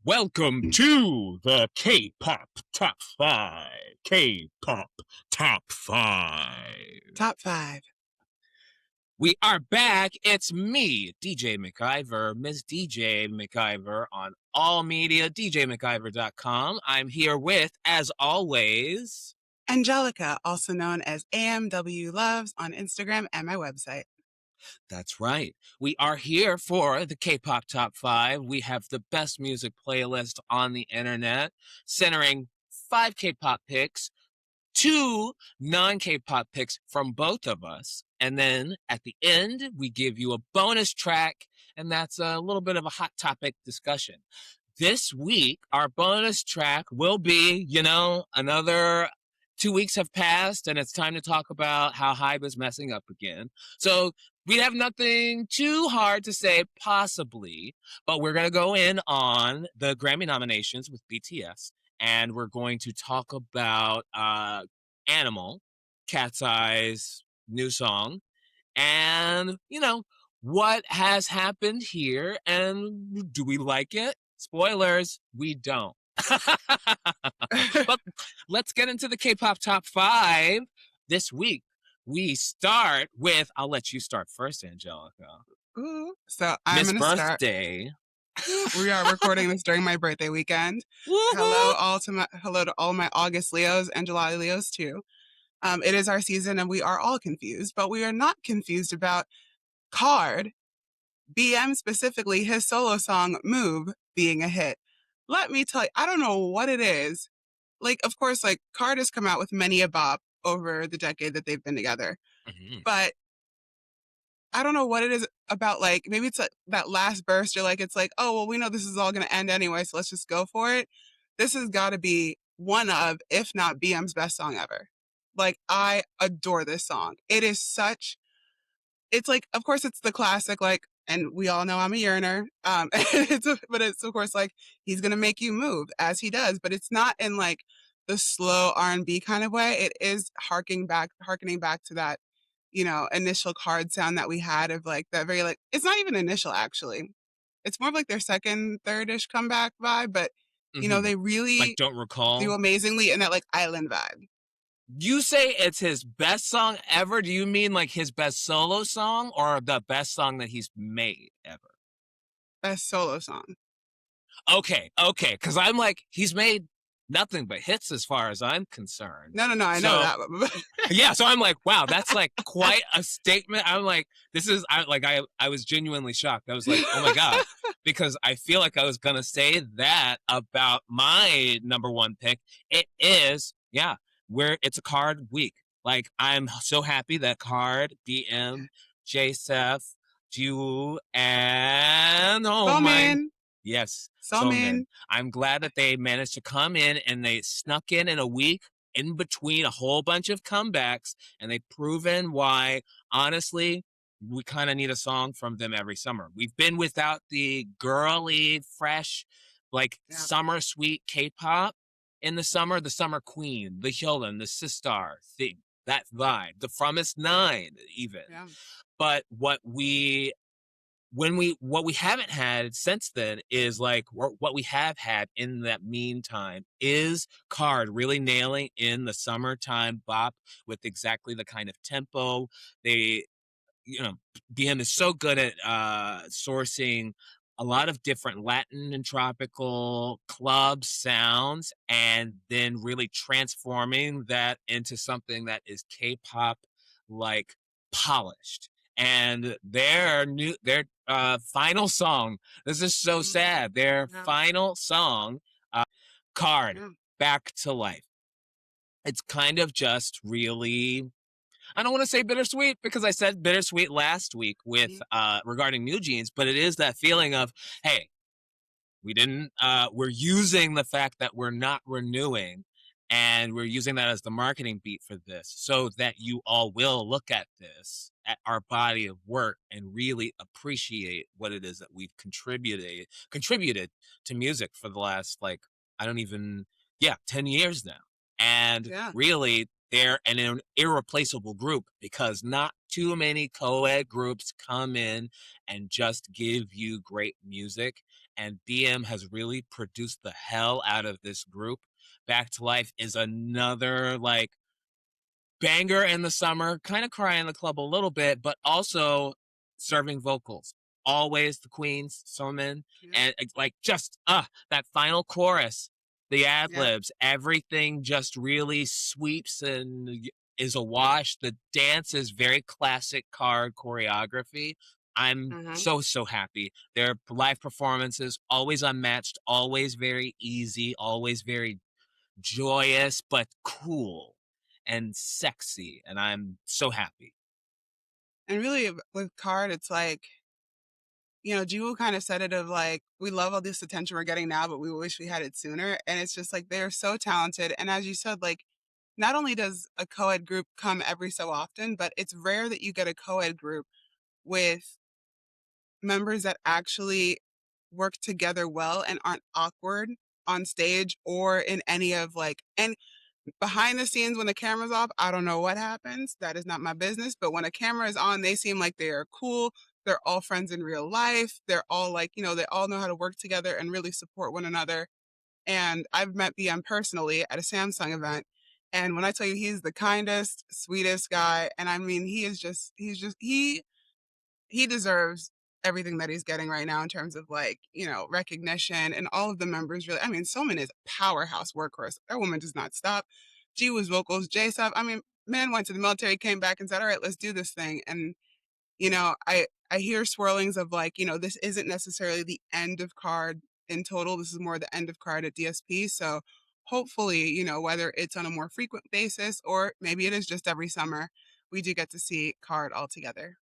Welcome to the K-Pop Top 5. K-Pop Top 5. Top 5. We are back. It's me, DJ McIver, Miss DJ McIver on all media, djmciver.com. I'm here with, as always, Angelica, also known as AMW Loves on Instagram and my website. That's right. We are here for the K-Pop Top 5. We have the best music playlist on the internet, centering 5 K-pop picks, 2 non-K-pop picks from both of us. And then at the end, we give you a bonus track, and that's a little bit of a hot topic discussion. This week, our bonus track will be, another 2 weeks have passed, and it's time to talk about how HYBE is messing up again. So we have nothing too hard to say, possibly, but we're going to go in on the Grammy nominations with BTS, and we're going to talk about Animal, Katseye's new song, and, what has happened here, and do we like it? Spoilers, we don't. But let's get into the K-Pop Top 5 this week. We start with, I'll let you start first, Angelica. Ooh. So I'm Miss going to start. Birthday. We are recording this during my birthday weekend. Hello to all my August Leos and July Leos too. It is our season and we are all confused, but we are not confused about Card, BM specifically, his solo song Move being a hit. Let me tell you, I don't know what it is. Of course, Card has come out with many a bop over the decade that they've been together. Mm-hmm. But I don't know what it is about, maybe it's that last burst, it's oh, well, we know this is all going to end anyway, so let's just go for it. This has got to be one of, if not BM's best song ever. I adore this song. It is it's of course, it's the classic, and we all know I'm a yearner. But it's of course, he's going to make you move as he does, but it's not in the slow R&B kind of way. It is harkening back to that, initial Card sound that we had of that very, it's not even initial actually. It's more of their second, third-ish comeback vibe, but they really don't recall do amazingly in that island vibe. You say it's his best song ever. Do you mean his best solo song or the best song that he's made ever? Best solo song. Okay. Because I'm he's made nothing but hits as far as I'm concerned. No, I know that. Yeah, so I'm wow, that's quite a statement. I'm this is, I was genuinely shocked. I was oh my God, because I feel I was going to say that about my number one pick. It is, yeah. Where it's a Card week. I'm so happy that Card, BM, JSF, Ju, and Somin. Yes, Somin. I'm glad that they managed to come in and they snuck in a week in between a whole bunch of comebacks, and they've proven why, honestly, we kind of need a song from them every summer. We've been without the girly, fresh, summer sweet K-pop. In the summer queen, the Hyolyn, the Sistar thing, that vibe, the Fromest Nine even. Yeah. But what we haven't had since then is what we have had in that meantime is Card really nailing in the summertime bop with exactly the kind of tempo. They, BM is so good at sourcing a lot of different Latin and tropical club sounds and then really transforming that into something that is K-pop polished. And their final song, this is so sad, their final song, Card, Back to Life. It's kind of just really, I don't want to say bittersweet because I said bittersweet last week with regarding New Jeans, but it is that feeling of, hey, we're using the fact that we're not renewing, and we're using that as the marketing beat for this so that you all will look at this, at our body of work, and really appreciate what it is that we've contributed to music for the last 10 years now. And really, they're an irreplaceable group because not too many co-ed groups come in and just give you great music and BM has really produced the hell out of this group. Back to Life is another like banger in the summer, kind of cry in the club a little bit, but also serving vocals. Always the queens, Somin, Yeah. and like just that final chorus, the ad Yeah. libs, everything just really sweeps and is a wash. The dance is very classic card choreography. I'm Hmm. so happy. Their live performances always unmatched, always very easy, always very joyous but cool and sexy, and I'm so happy. And really, with Card, it's like, Jewel kind of said it of like, we love all this attention we're getting now, but we wish we had it sooner. And it's just like they're so talented. And as you said, like, not only does a co-ed group come every so often, but it's rare that you get a co-ed group with members that actually work together well and aren't awkward on stage or in any of like, and behind the scenes when the camera's off, I don't know what happens. That is not my business. But when a camera is on, they seem like they are cool. They're all friends in real life. They're all like, they all know how to work together and really support one another. And I've met BM personally at a Samsung event. And when I tell you he's the kindest, sweetest guy, and I mean, he deserves everything that he's getting right now in terms of like, recognition and all of the members really. I mean, Soman is a powerhouse workhorse. That woman does not stop. G was vocals, J Sub. I mean, man went to the military, came back and said, all right, let's do this thing. And, I hear swirlings of like, this isn't necessarily the end of Card in total. This is more the end of Card at DSP. So hopefully, whether it's on a more frequent basis or maybe it is just every summer, we do get to see Card all together.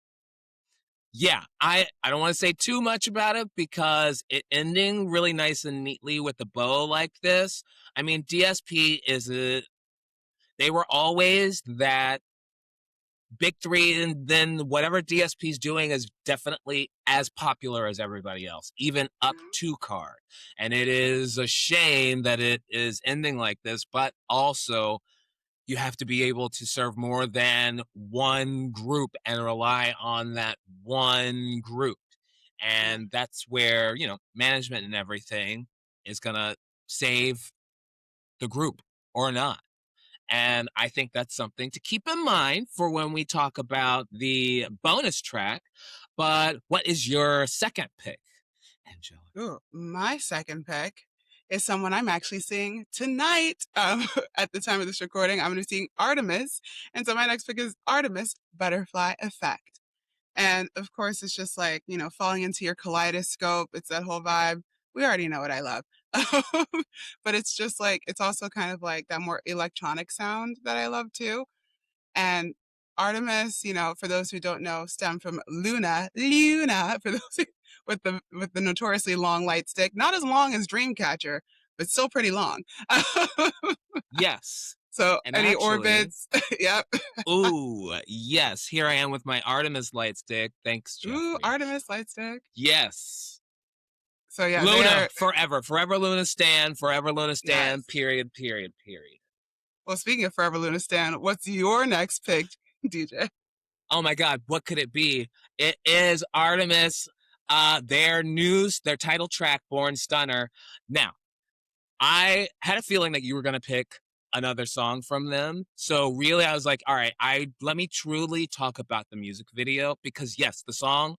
Yeah, I don't want to say too much about it because it ending really nice and neatly with the bow like this. I mean, DSP is they were always that big three, and then whatever DSP's doing is definitely as popular as everybody else, even up Mhm. to Card. And it is a shame that it is ending like this, but also you have to be able to serve more than one group and rely on that one group. Yeah. And that's where, management and everything is going to save the group or not. And I think that's something to keep in mind for when we talk about the bonus track. But what is your second pick, Angela? Ooh, my second pick is someone I'm actually seeing tonight. At the time of this recording, I'm going to be seeing ARTMS. And so my next pick is ARTMS Butterfly Effect. And of course, it's just like, falling into your kaleidoscope. It's that whole vibe. We already know what I love. But it's just like, it's also kind of like that more electronic sound that I love too. And Artemis, for those who don't know, stem from Luna, for those with the notoriously long light stick, not as long as Dreamcatcher, but still pretty long. Yes. So And any actually, orbits, yep. ooh, yes, here I am with my Artemis light stick. Thanks, Ooh, Jeffrey. Artemis light stick. Yes. So yeah, they Luna, are. forever. Forever Luna stand. Forever Luna stand. Yes. Period, period, period. Well, speaking of Forever Luna Stan, what's your next pick, DJ? Oh my God, what could it be? It is Artemis, their title track, Born Stunner. Now, I had a feeling that you were going to pick another song from them. So really I was like, all right, let me truly talk about the music video because yes, the song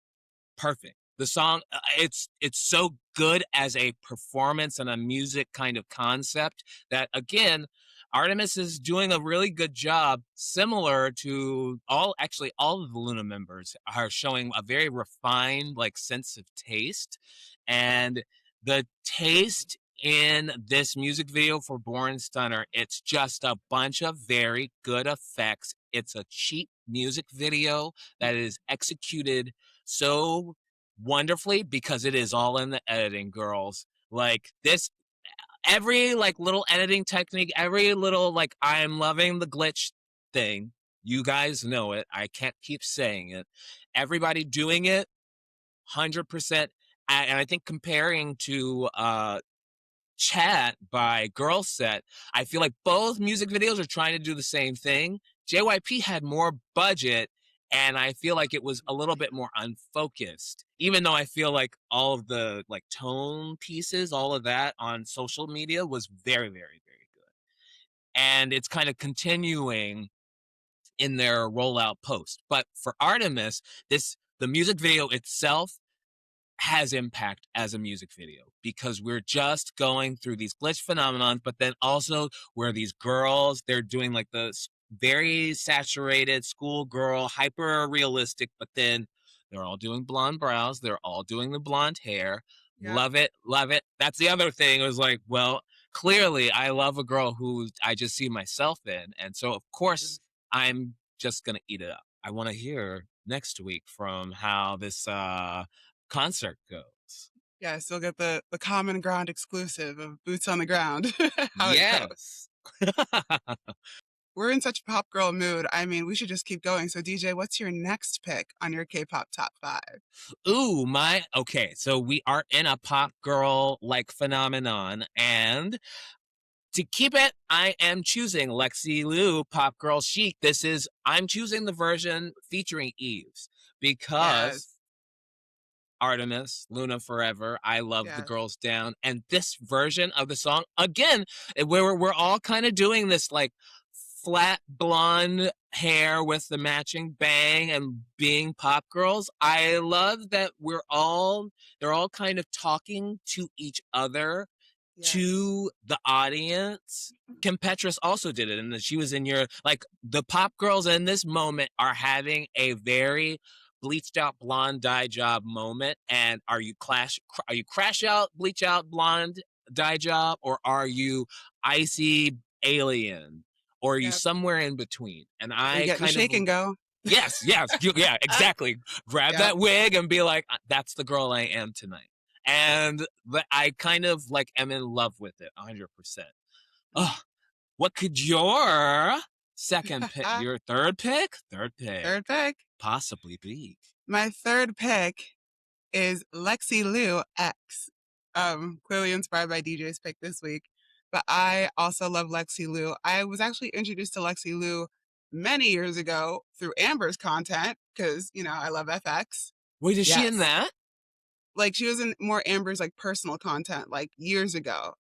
perfect. The song, it's so good as a performance and a music kind of concept that again, Artemis is doing a really good job, similar to all of the Luna members are showing a very refined like sense of taste, and the taste in this music video for Born Stunner, it's just a bunch of very good effects. It's a cheap music video that is executed so wonderfully because it is all in the editing, girls. Like this, every like little editing technique, every little like I'm loving the glitch thing. You guys know it. I can't keep saying it. Everybody doing it 100%. And I think comparing to Chat by Girl Set, I feel like both music videos are trying to do the same thing. JYP had more budget, and I feel like it was a little bit more unfocused. even though I feel like all of the like tone pieces, all of that on social media was very, very, very good. And it's kind of continuing in their rollout post. But for Artemis, the music video itself has impact as a music video because we're just going through these glitch phenomenons, but then also where these girls, they're doing like the very saturated schoolgirl, hyper realistic, but then they're all doing blonde brows, they're all doing the blonde hair. Yep. Love it, love it. That's the other thing. It was like, well, clearly I love a girl who I just see myself in. And so of course I'm just gonna eat it up. I want to hear next week from how this concert goes. Yeah, still get the common ground exclusive of Boots on the Ground, how it goes. Yes. We're in such a pop girl mood. I mean, we should just keep going. So, DJ, what's your next pick on your K-pop top 5? Ooh, okay. So we are in a pop girl like phenomenon, and to keep it, I am choosing Lexie Liu, Pop Girl Chic. I'm choosing the version featuring Eves because Yes, Artemis, Luna Forever. I love the yes, girls down. And this version of the song, again, we're all kind of doing this like flat blonde hair with the matching bang and being pop girls. I love that they're all kind of talking to each other, yes, to the audience. Kim Petras also did it, and she was in your like the pop girls in this moment are having a very bleached out blonde dye job moment. And are you crash out, bleach out blonde dye job, or are you icy alien, or are you yep. somewhere in between? And Are you I getting the kind of shake and go? yeah, exactly. Grab Yep. that wig and be like, that's the girl I am tonight. And I kind of like am in love with it 100%. Oh, what could your your third pick Third pick. possibly be? My third pick is Lexie Liu X. Clearly inspired by DJ's pick this week. But I also love Lexie Liu. I was actually introduced to Lexie Liu many years ago through Amber's content because, I love FX. Wait, is she in Yes. that? Like she was in more Amber's like personal content like years ago.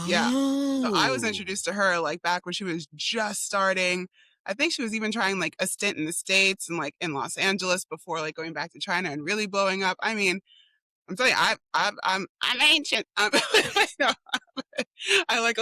Yeah. So I was Oh, introduced to her like back when she was just starting. I think she was even trying like a stint in the States and like in Los Angeles before like going back to China and really blowing up. I mean, I'm telling you, I'm ancient. I know. I like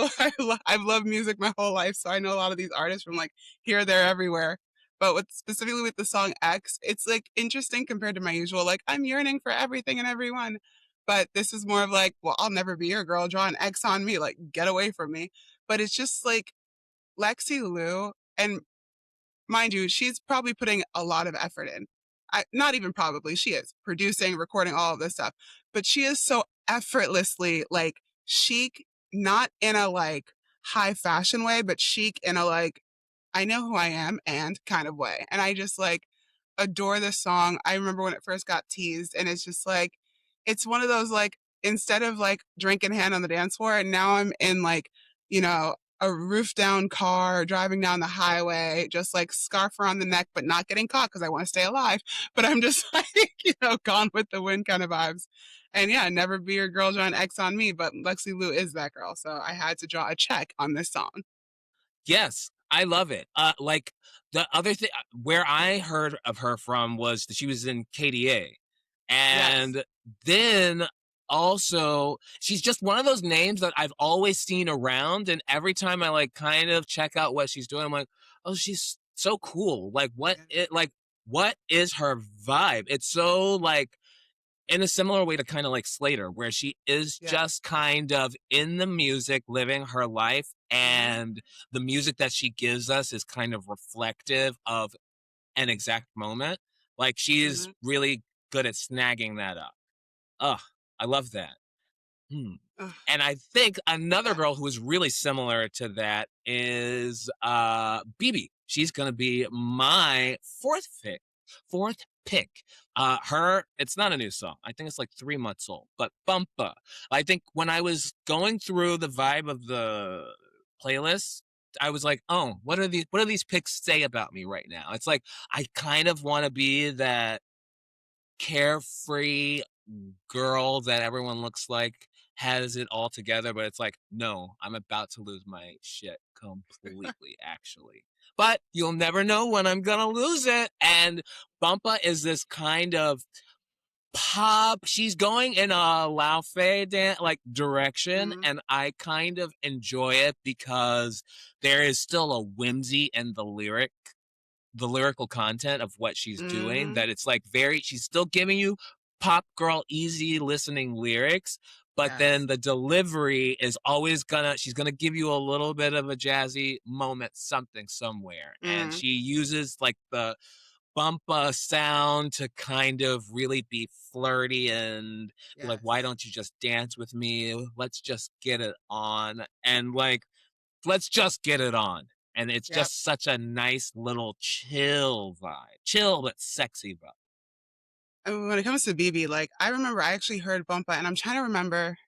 I've loved music my whole life, so I know a lot of these artists from like here, there, everywhere. But specifically with the song X, it's like interesting compared to my usual like I'm yearning for everything and everyone. But this is more of like, well, I'll never be your girl. Draw an X on me, like get away from me. But it's just like Lexi Liu, and mind you, she's probably putting a lot of effort in. Not even probably, she is producing, recording all of this stuff, but she is so effortlessly like chic, not in a like high fashion way, but chic in a like, I know who I am and kind of way. And I just like adore this song. I remember when it first got teased, and it's just like, it's one of those like, instead of like drinking hand on the dance floor, and now I'm in like, you know, a roof down car driving down the highway, just like scarf around the neck, but not getting caught because I want to stay alive. But I'm just like, gone with the wind kind of vibes. And yeah, never be your girl, John X on me, but Lexi Liu is that girl. So I had to draw a check on this song. yes, I love it. Like the other thing where I heard of her from was that she was in KDA, Yes. and then also she's just one of those names that I've always seen around, and every time I like kind of check out what she's doing, I'm like, oh, she's so cool. Yeah. What is her vibe? It's so like in a similar way to kind of like Slater, where she is Yeah. just kind of in the music, living her life, Hmm. and the music that she gives us is kind of reflective of an exact moment. Like she's Hmm. really good at snagging that up. Ugh, I love that. Hmm. Ugh, And I think another yeah. girl who is really similar to that is BB. She's gonna be my fourth pick. It's not a new song. I think it's like 3 months old, but Bumpa. I think when I was going through the vibe of the playlist, I was like, oh, what do these picks say about me right now? It's like I kind of want to be that carefree girl that everyone looks like has it all together, but it's like, no, I'm about to lose my shit completely, actually. But you'll never know when I'm gonna lose it. And Bumpa is this kind of pop. She's going in a Lao Fei direction, Mm, and I kind of enjoy it because there is still a whimsy in the lyrical content of what she's doing, mhm. that it's like she's still giving you pop girl easy listening lyrics, but then Yes. the delivery is always she's gonna give you a little bit of a jazzy moment, something somewhere. And Mm, she uses like the bumpa sound to kind of really be flirty and be like, why yes. don't you just dance with me? Let's just get it on. And like, let's just get it on. And it's Yep. just such a nice little chill vibe. Chill but sexy vibe. And when it comes to BB, like, I remember I actually heard Bumpa, and I'm trying to remember.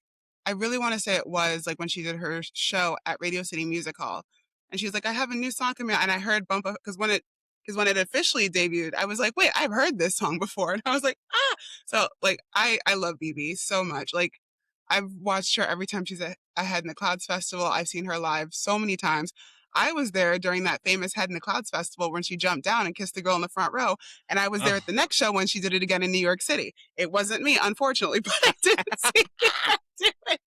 I really wanna say it was, like, when she did her show at Radio City Music Hall, and she was like, "I have a new song coming out," and I heard Bumpa because when it officially debuted, I was like, "Wait, I've heard this song before," and I was like, "Ah!" So, like, I love BB so much, like, I've watched her every time she's a Head in the Clouds festival, I've seen her live so many times. I was there during that famous Head in the Clouds festival when she jumped down and kissed the girl in the front row, and I was there at the Oh. next show when she did it again in New York City. It wasn't me, unfortunately, but I did see her do it.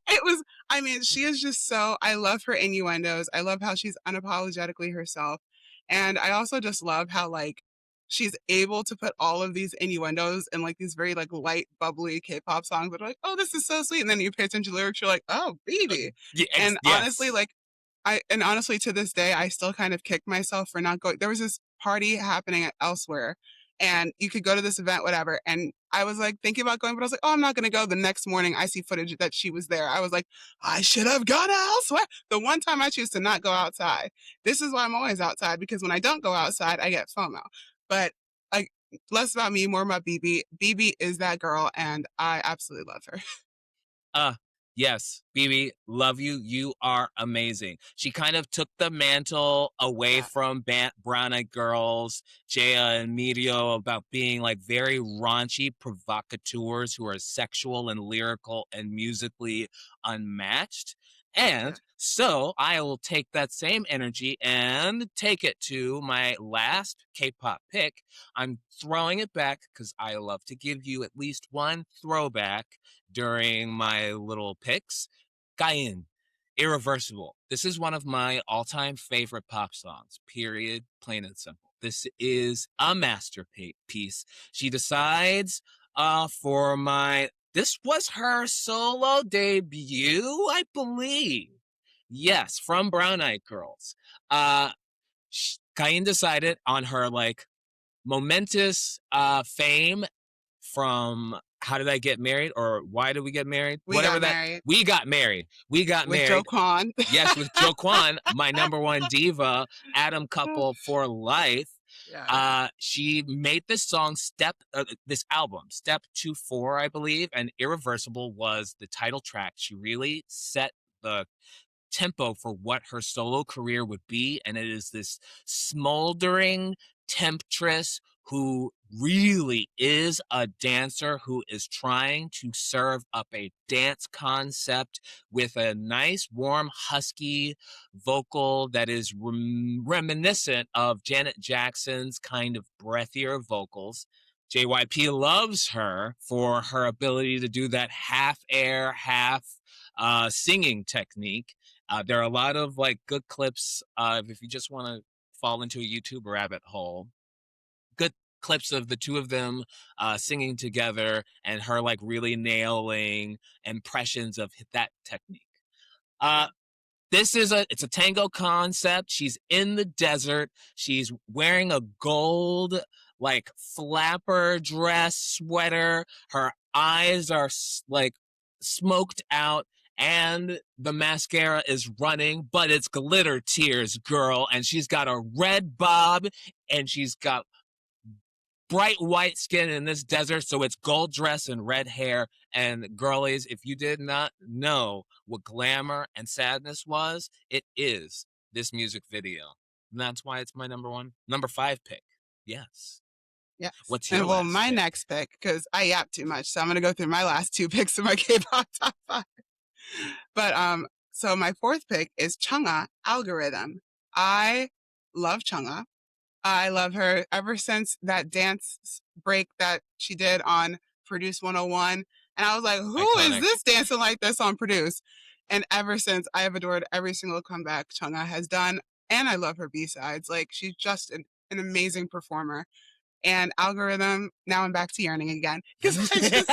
It was I mean, she is just so I love her innuendos. I love how she's unapologetically herself. And I also just love how, like, she's able to put all of these innuendos in, like, these very, like, light, bubbly K-pop songs that are like, "Oh, this is so sweet," and then you pay attention to the lyrics, you're like, "Oh, baby." And honestly, Yes. like, honestly, to this day, I still kind of kick myself for not going there was this party happening elsewhere, and you could go to this event, whatever, and I was, like, thinking about going, but I was like, "Oh, I'm not gonna go." The next morning, I see footage that she was there. I was like, "I should have gone elsewhere." The one time I choose to not go outside. This is why I'm always outside, because when I don't go outside, I get FOMO. But, like, less about me, more about BB. BB is that girl, and I absolutely love her. Uh, yes, BB, love you. You are amazing. She kind of took the mantle away Yeah, from Brown Eyed Girls, Jaya and Medio, about being like very raunchy provocateurs who are sexual and lyrical and musically unmatched. yeah. And so I will take that same energy and take it to my last K-pop pick. I'm throwing it back because I love to give you at least one throwback during my little picks. Gain, Irreversible. This is one of my all-time favorite pop songs, period, plain and simple. This is a masterpiece. She decides for my this was her solo debut, I believe. Yes, from Brown Eyed Girls. Uh Kain decided on her like momentous fame from How Did I Get Married or Why Did We Get Married? We Whatever got that married we got married. We got with Joe married. Kwan. Yes, with Joe Kwan, my number one diva, Adam couple for life. Yes. She made this album, Step 2 4, I believe, and Irreversible was the title track. She really set the tempo for what her solo career would be. And it is this smoldering temptress who really is a dancer who is trying to serve up a dance concept with a nice, warm, husky vocal that is reminiscent of Janet Jackson's kind of breathier vocals. JYP loves her for her ability to do that half air, half singing technique. There are a lot of like good clips if you just want to fall into a YouTube rabbit hole. Good clips of the two of them singing together and her like really nailing impressions of that technique. Uh, Yeah. it's a tango concept. She's in the desert. She's wearing a gold like flapper dress sweater. Her eyes are like smoked out and the mascara is running, but it's glitter tears, girl. And she's got a red bob and she's got bright white skin in this desert, so it's gold dress and red hair. And girlies, if you did not know what glamour and sadness was, it is this music video. And that's why it's my number 5 pick. Yes. Yes. What's your And well, last my pick? next pick, because I yap too much, so I'm gonna go through my last two picks of my K-pop top five. But so my fourth pick is Chungha Algorithm. I love Chungha. I love her ever since that dance break that she did on Produce 101. And I was like, who is Iconic. this dancing like this on Produce? And ever since, I have adored every single comeback Chungha has done. And I love her B-sides. Like, she's just an amazing performer. And Algorithm, now I'm back to yearning again because I just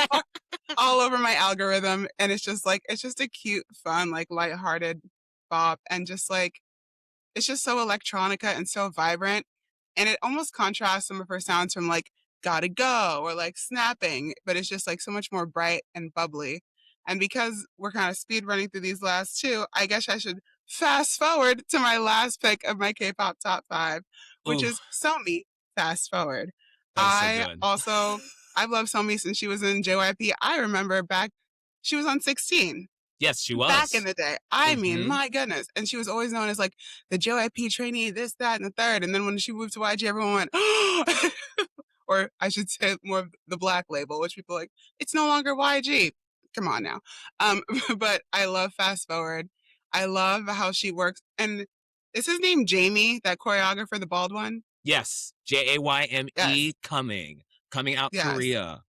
all over my algorithm. And it's just like, it's just a cute, fun, like lighthearted bop. And just like, it's just so electronica and so vibrant. And it almost contrasts some of her sounds from like Gotta Go or like Snapping, but it's just like so much more bright and bubbly. And because we're kind of speed running through these last two, I guess I should fast forward to my last pick of my K-pop top five, which Ooh, is Somi. Fast forward. that is so I good. also I've loved Somi since she was in JYP. I remember back she was on 16 Yes, she back in was. the day. I mean, Mm-hmm. my goodness. And she was always known as like the JYP trainee, this, that, and the third. And then when she moved to YG, everyone went, oh, or I should say more of the black label, which people are like, it's no longer YG. Come on now. But I love Fast Forward. I love how she works. And is his name Jamie, that choreographer, the bald one? Yes, Jayme Yes. coming out Yes. Korea.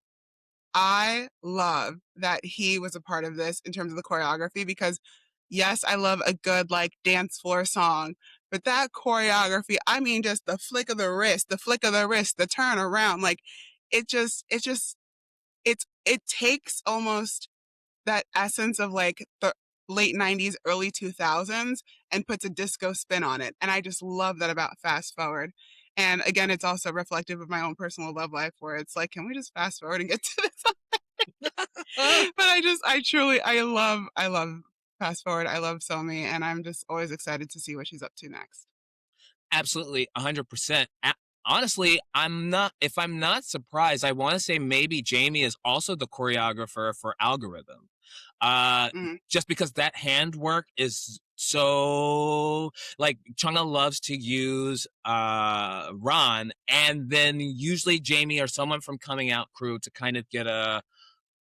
I love that he was a part of this in terms of the choreography because, yes, I love a good like dance floor song, but that choreography, I mean, just the flick of the wrist, the flick of the wrist, the turn around, like it takes almost that essence of like the late 90s, early 2000s and puts a disco spin on it. And I just love that about Fast Forward. And again, it's also reflective of my own personal love life where it's like, can we just fast forward and get to this? But I love Fast Forward. I love Somi, and I'm just always excited to see what she's up to next. Absolutely, 100%. Honestly, if I'm not surprised, I want to say maybe Jamie is also the choreographer for Algorithm. Uh, Mm, just because that handwork is so like Chungha loves to use Ron and then usually Jamie or someone from Coming Out crew to kind of get a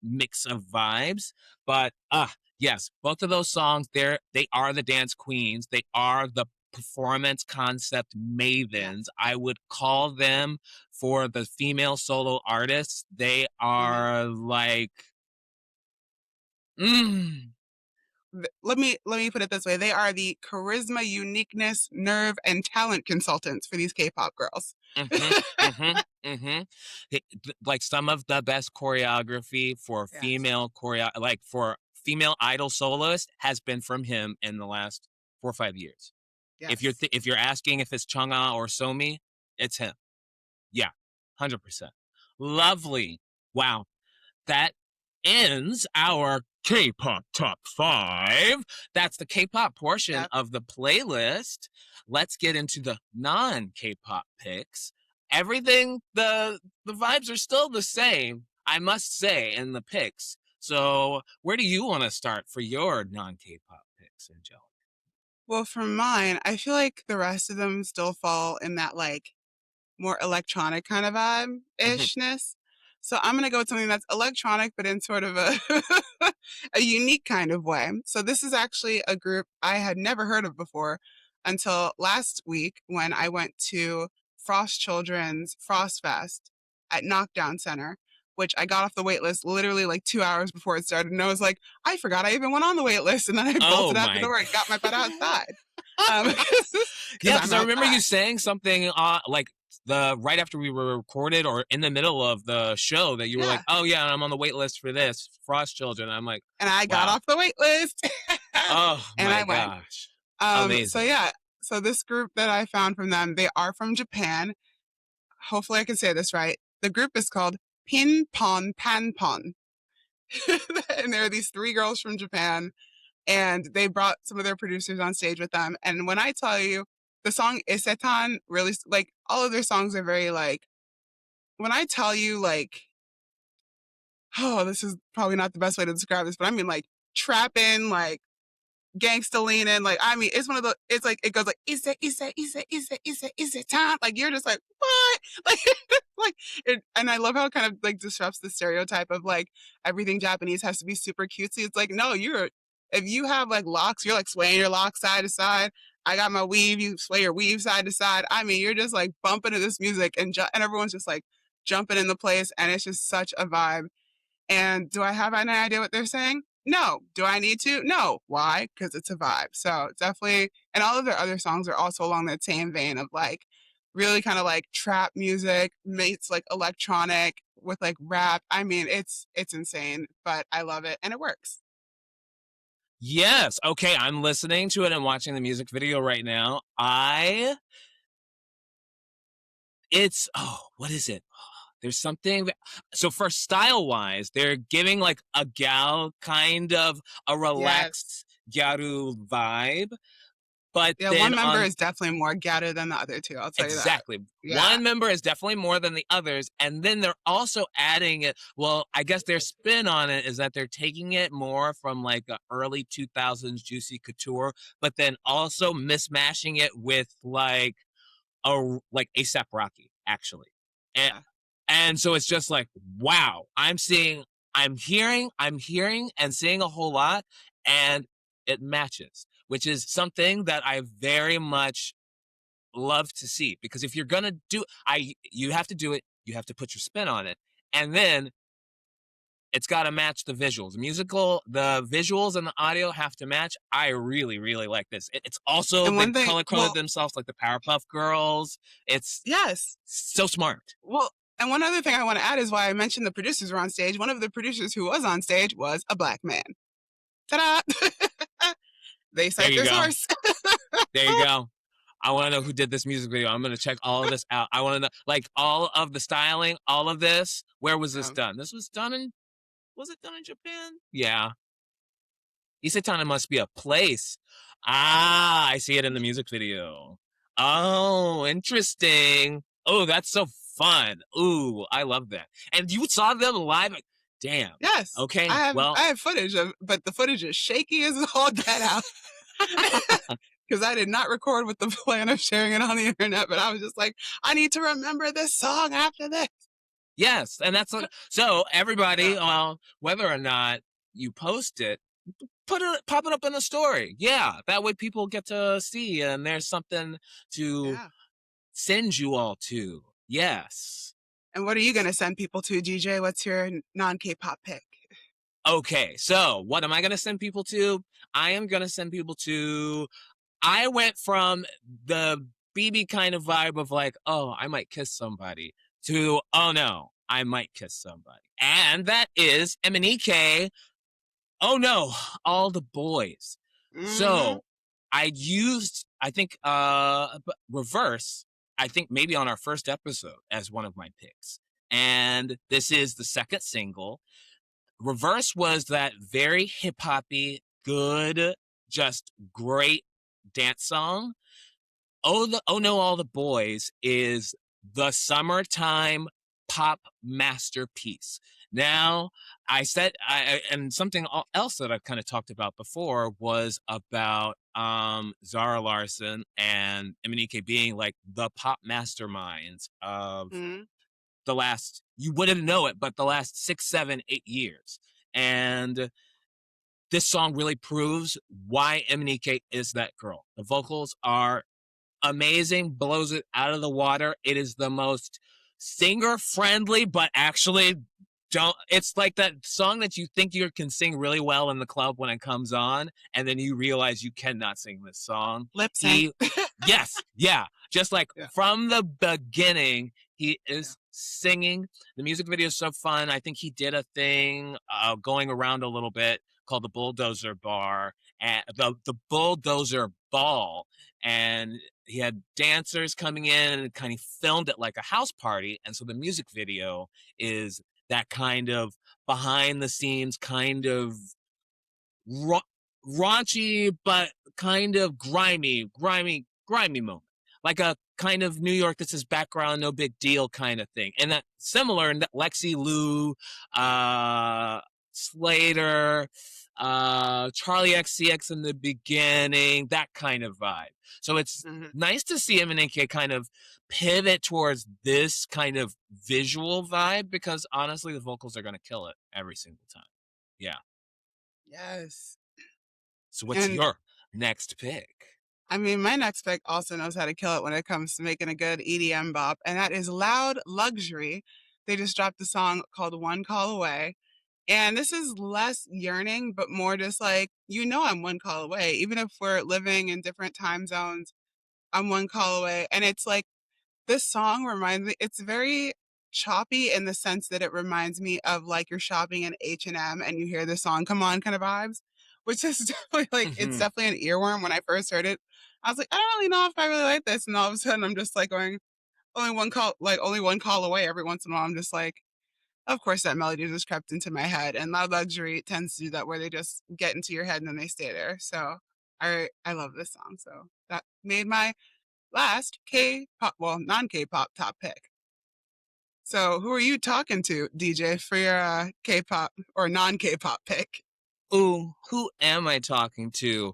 mix of vibes. But yes, both of those songs, they are the dance queens. They are the performance concept yeah. mavens. I would call them for the female solo artists. They hmm are like mm, Let me put it this way: they are the charisma, uniqueness, nerve, and talent consultants for these K-pop girls. mm-hmm, mm-hmm, mm-hmm. Like some of the best choreography for Yes. for female idol soloist has been from him in the last 4 or 5 years. Yes. If you're asking if it's Chungha or Somi, it's him. Yeah, 100%. Lovely. Wow. That ends our K-pop top five. That's the K-pop portion Yep. of the playlist. Let's get into the non-K-pop picks. Everything, the vibes are still the same, I must say, in the picks. So where do you want to start for your non-K-pop picks, Angelica? Well, for mine, I feel like the rest of them still fall in that like more electronic kind of vibe Mhm. ishness. So I'm gonna go with something that's electronic, but in sort of a a unique kind of way. So this is actually a group I had never heard of before until last week when I went to Frost Children's Frost Fest at Knockdown Center, which I got off the wait list literally like 2 hours before it started. And I was like, I forgot I even went on the wait list. And then I Oh bolted out the my door and got my butt outside. God. Because Yeah, I'm because I remember you outside. saying something like the right after we were recorded or in the middle of the show that you were like, Yeah. "Oh yeah, I'm on the wait list for this Frost Children." I'm like, And I got "Wow, off the wait list oh and my I went. gosh, So amazing." yeah, so this group that I found from them, they are from Japan. Hopefully I can say this right. The group is called Pin Pon Pan Pon. And there are these three girls from Japan and they brought some of their producers on stage with them. And when I tell you the song Isetan really like all of their songs are very like when I tell you like oh, this is probably not the best way to describe this, but I mean like trapping, like gangsta leaning. Like, I mean, it's one of the, it's like, it goes like, is it time? Like, you're just like, what? Like, like, and I love how it kind of like disrupts the stereotype of like everything Japanese has to be super cutesy. It's like, no, if you have like locks, you're like swaying your locks side to side. I got my weave, you sway your weave side to side. I mean, you're just like bumping to this music and everyone's just like jumping in the place. And it's just such a vibe. And do I have any idea what they're saying? No. Do I need to? No. Why? Because it's a vibe. So definitely, and all of their other songs are also along that same vein of like really kind of like trap music meets like electronic with like rap. I mean, it's insane, but I love it and it works. Yes. Okay, I'm listening to it and watching the music video right now. What is it? There's something. So for style wise, they're giving like a gal kind of a Yes. relaxed gyaru vibe, but Yeah, then one member on is definitely more gathered than the other two. I'll tell you that. exactly Yeah. one member is definitely more than the others, and then they're also adding it. Well, I guess their spin on it is that they're taking it more from like a early 2000s Juicy Couture, but then also mismashing it with like ASAP Rocky actually. And Yeah. and so it's just like, wow, I'm hearing and seeing a whole lot, and it matches, which is something that I very much love to see. Because if you're gonna you have to do it, you have to put your spin on it, and then it's got to match the visuals. The visuals and the audio have to match. I really, really like this. It's also And they one thing, color coded well, themselves like the Powerpuff Girls. It's yes. so smart. Well, and one other thing I want to add is why I mentioned the producers were on stage. One of the producers who was on stage was a black man. Ta-da! They There cite you their go. source. There you go. I want to know who did this music video. I'm going to check all of this out. I want to know, like, all of the styling, all of this. Where was this done? Was it done in Japan? Yeah. Isetana must be a place. Ah, I see it in the music video. Oh, interesting. Oh, that's so fun. Ooh, I love that. And you saw them live? Damn. Yes, Okay, well. I have footage of, but the footage is shaky as all get out. Because I did not record with the plan of sharing it on the internet, but I was just like, I need to remember this song after this. Yes, and that's what. So everybody, Yeah, whether or not you post it, pop it up in the story. Yeah, that way people get to see, and there's something to yeah. send you all to. Yes. And what are you gonna send people to, DJ? What's your non-K-pop pick? Okay, so what am I gonna send people to? I am gonna send people to. I went from the BB kind of vibe of like, oh, I might kiss somebody, to oh no, I might kiss somebody, and that is MNEK. Oh no, all the boys. Mm-hmm. So I think reverse, I think maybe on our first episode as one of my picks. And this is the second single. Reverse was that very hip hoppy, good, just great dance song. Oh no, all the boys is the summertime pop masterpiece. Now, and something else that I've kind of talked about before was about Zara Larsson and Emanike being like the pop masterminds of Mm-hmm. the last, you wouldn't know it, but the last 6, 7, 8 years. And this song really proves why Emanike is that girl. The vocals are amazing, blows it out of the water. It is the most singer friendly, but actually don't. It's like that song that you think you can sing really well in the club when it comes on, and then you realize you cannot sing this song. Lip sync. Yes, yeah, just like Yeah, from the beginning, he yeah. is singing. The music video is so fun. I think he did a thing going around a little bit called the Bulldozer Bar and the Bulldozer Ball, and he had dancers coming in and kind of filmed it like a house party. And so the music video is that kind of behind the scenes, kind of raunchy, but kind of grimy moment. Like a kind of New York, this is background, no big deal kind of thing. And that similar in that Lexie Liu, Slater, Charlie XCX in the beginning, that kind of vibe. So it's Mhm. nice to see MNK kind of pivot towards this kind of visual vibe because honestly, the vocals are going to kill it every single time. Yeah. Yes. So what's And your next pick? I mean, my next pick also knows how to kill it when it comes to making a good EDM bop, and that is Loud Luxury. They just dropped a song called One Call Away. And this is less yearning, but more just like, I'm one call away. Even if we're living in different time zones, I'm one call away. And it's like, this song reminds me, it's very choppy in the sense that it reminds me of like you're shopping in H&M and you hear the song come on kind of vibes, which is definitely like, it's Hmm. definitely an earworm. When I first heard it, I was like, I don't really know if I really like this. And all of a sudden I'm just like going, only one call away. Every once in a while, I'm just like, of course, that melody just crept into my head, and Loud Luxury tends to do that where they just get into your head and then they stay there. So I love this song. So that made my last K-pop, well, non-K-pop top pick. So who are you talking to, DJ, for your K-pop or non-K-pop pick? Ooh, who am I talking to?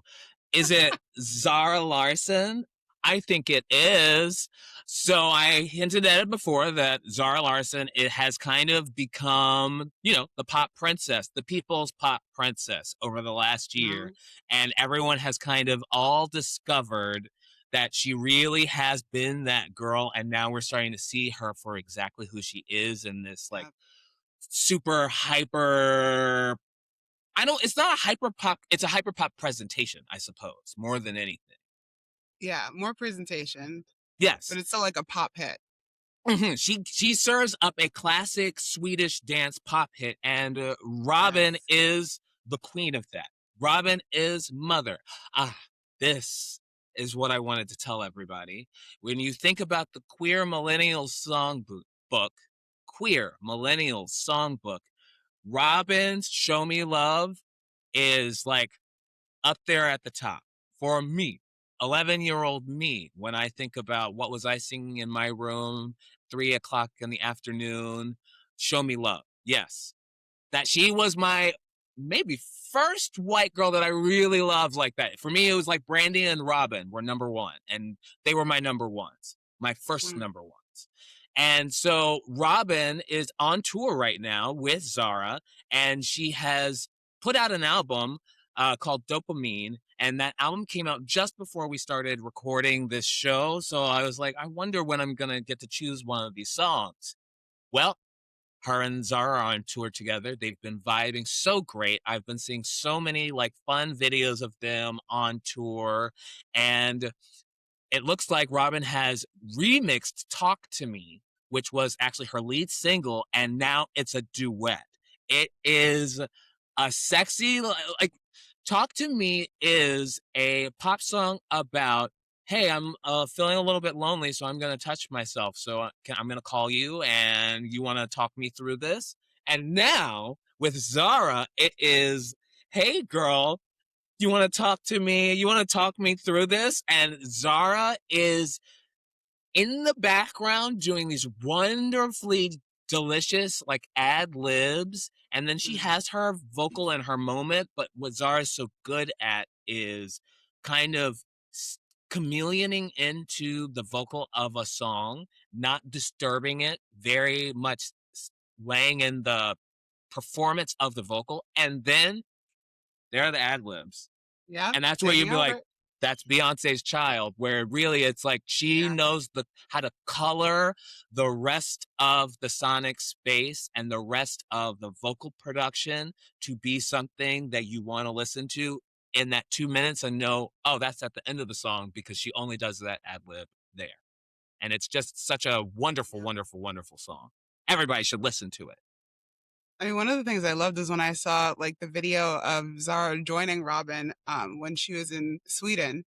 Is it Zara Larson? I think it is. So I hinted at it before that Zara Larson, it has kind of become, the pop princess, the people's pop princess over the last year. No. And everyone has kind of all discovered that she really has been that girl. And now we're starting to see her for exactly who she is in this like Yeah, super hyper I don't it's not a hyper pop, it's a hyper pop presentation, I suppose, more than anything. yeah, more presentation, Yes. but it's still like a pop hit. Mhm. She serves up a classic Swedish dance pop hit, and Robin Yes. is the queen of that. Robin is mother. Ah, this is what I wanted to tell everybody. When you think about the queer millennial book, queer millennial songbook, Robin's "Show Me Love" is like up there at the top for me, 11-year-old me. When I think about what was I singing in my room, 3 o'clock in the afternoon, "Show Me Love." Yes, that she was my maybe first white girl that I really loved like that. For me, it was like Brandy and Robin were number one, and they were my number ones, my first Mm, number ones. And so Robin is on tour right now with Zara, and she has put out an album called Dopamine. And that album came out just before we started recording this show. So I was like, I wonder when I'm going to get to choose one of these songs. Well, her and Zara are on tour together. They've been vibing so great. I've been seeing so many like fun videos of them on tour. And it looks like Robin has remixed Talk to Me, which was actually her lead single, and now it's a duet. It is a sexy, like, Talk to Me is a pop song about, hey, I'm feeling a little bit lonely, so I'm going to touch myself. So I'm going to call you, and you want to talk me through this? And now with Zara, it is, hey, girl, you want to talk to me? You want to talk me through this? And Zara is in the background doing these wonderfully delicious like ad libs. And then she mhm. has her vocal in her moment. But what Zara's so good at is kind of chameleoning into the vocal of a song, not disturbing it, very much laying in the performance of the vocal. And then there are the ad libs. Yeah, And that's where take you'd me be like, over. that's Beyonce's child, where really it's like she Yeah. knows how to color the rest of the sonic space and the rest of the vocal production to be something that you want to listen to in that 2 minutes and know, oh, that's at the end of the song because she only does that ad lib there. And it's just such a wonderful, Yeah. wonderful, wonderful song. Everybody should listen to it. I mean, one of the things I loved is when I saw like the video of Zara joining Robin when she was in Sweden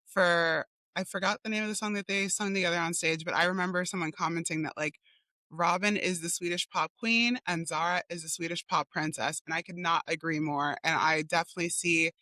for I forgot the name of the song that they sung together on stage, but I remember someone commenting that like Robin is the Swedish pop queen and Zara is the Swedish pop princess, and I could not agree more. And I definitely see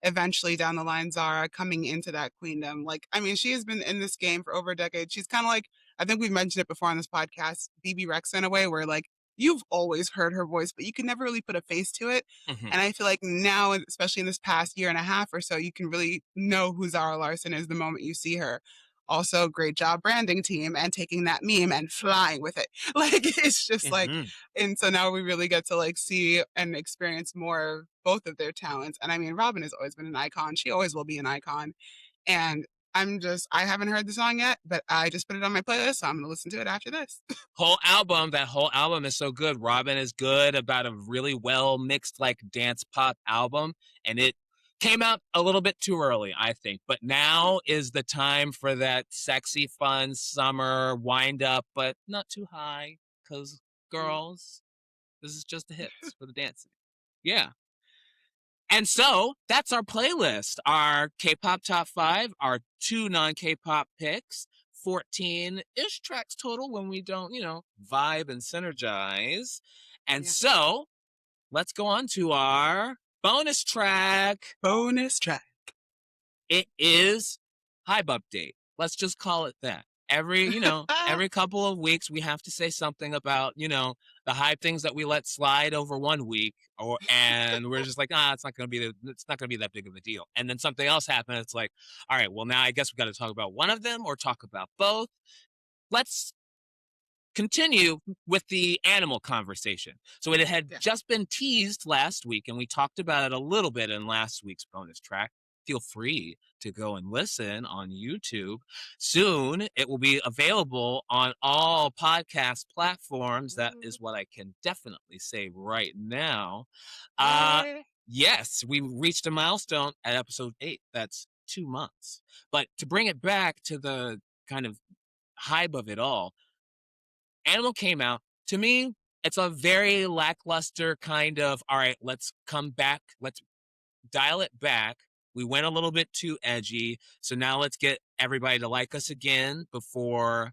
eventually down the line Zara coming into that queendom. Like, I mean, she has been in this game for over a decade. She's kind of like I think we've mentioned it before on this podcast, BB Rexa in a way, where like you've always heard her voice, but you can never really put a face to it. Mhm. And I feel like now, especially in this past year and a half or so, you can really know who Zara Larson is the moment you see her. Also, great job branding team and taking that meme and flying with it. Like it's just like, Mhm. and so now we really get to like see and experience more of both of their talents. And I mean, Robin has always been an icon. She always will be an icon. And I haven't heard the song yet, but I just put it on my playlist, so I'm gonna listen to it after this. That whole album is so good. Robin is good about a really well mixed like dance pop album, and it came out a little bit too early, I think. But now is the time for that sexy, fun summer wind up, but not too high, because girls, this is just the hits for the dancing. Yeah. And so that's our playlist, our K-pop top 5, our 2 non-K-pop picks, 14-ish tracks total when we don't, vibe and synergize. And Yeah. so let's go on to our bonus track. Bonus track. It is HYBE update. Let's just call it that. Every couple of weeks we have to say something about, the hype things that we let slide over one week, and we're just like, it's not gonna be that big of a deal. And then something else happened. It's like, all right, well now I guess we got to talk about one of them or talk about both. Let's continue with the animal conversation. So it had Yeah. just been teased last week, and we talked about it a little bit in last week's bonus track. Feel free to go and listen on YouTube. Soon it will be available on all podcast platforms. That is what I can definitely say right now. Uh, Yay. yes, we reached a milestone at episode 8. That's 2 months. But to bring it back to the kind of hype of it all, Animal came out. To me, it's a very lackluster kind of, all right, let's come back. Let's dial it back. We went a little bit too edgy. So now let's get everybody to like us again before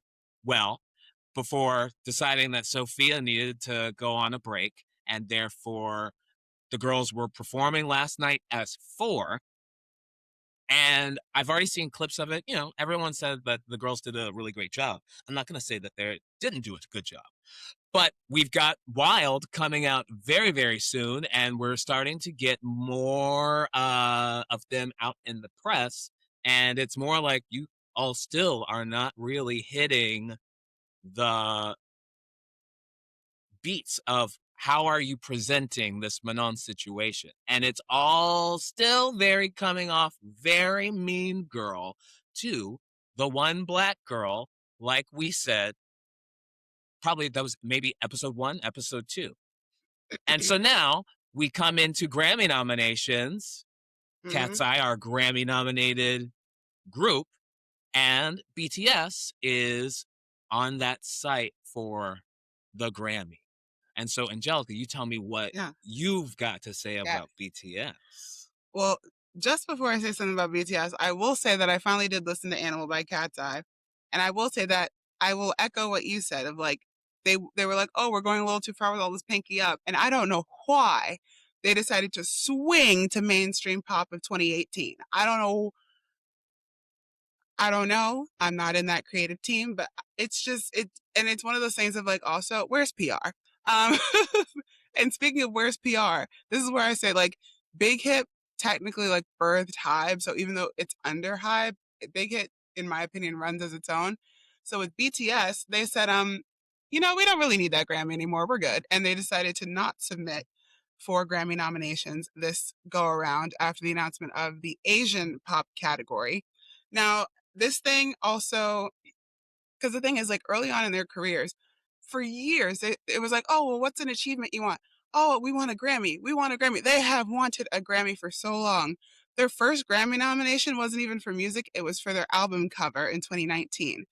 deciding that Sophia needed to go on a break. And therefore, the girls were performing last night as 4. And I've already seen clips of it. Everyone said that the girls did a really great job. I'm not going to say that they didn't do a good job. But we've got Wild coming out very, very soon, and we're starting to get more of them out in the press. And it's more like you all still are not really hitting the beats of how are you presenting this Manon situation. And it's all still very coming off very mean girl to the one black girl, like we said, probably that was maybe episode 1, episode 2. And so now we come into Grammy nominations. Hmm. Katseye, our Grammy nominated group, and BTS is on that site for the Grammy. And so, Angelica, you tell me what Yeah. you've got to say Yeah. about BTS. Well, just before I say something about BTS, I will say that I finally did listen to Animal by Katseye. And I will say that I will echo what you said of like, they were like, oh, we're going a little too far with all this pinky up. And I don't know why they decided to swing to mainstream pop of 2018. I don't know. I'm not in that creative team, but it's just and it's one of those things of like also where's PR? Um and speaking of where's PR, this is where I say like Big Hit technically like birthed HYBE, so even though it's under HYBE, Big Hit in my opinion runs as its own. So with BTS, they said we don't really need that Grammy anymore. We're good. And they decided to not submit for Grammy nominations this go around after the announcement of the Asian pop category. Now, this thing also, because the thing is, like early on in their careers, for years, it was like, oh, well, what's an achievement you want? Oh, we want a Grammy. We want a Grammy. They have wanted a Grammy for so long. Their first Grammy nomination wasn't even for music, it was for their album cover in 2019.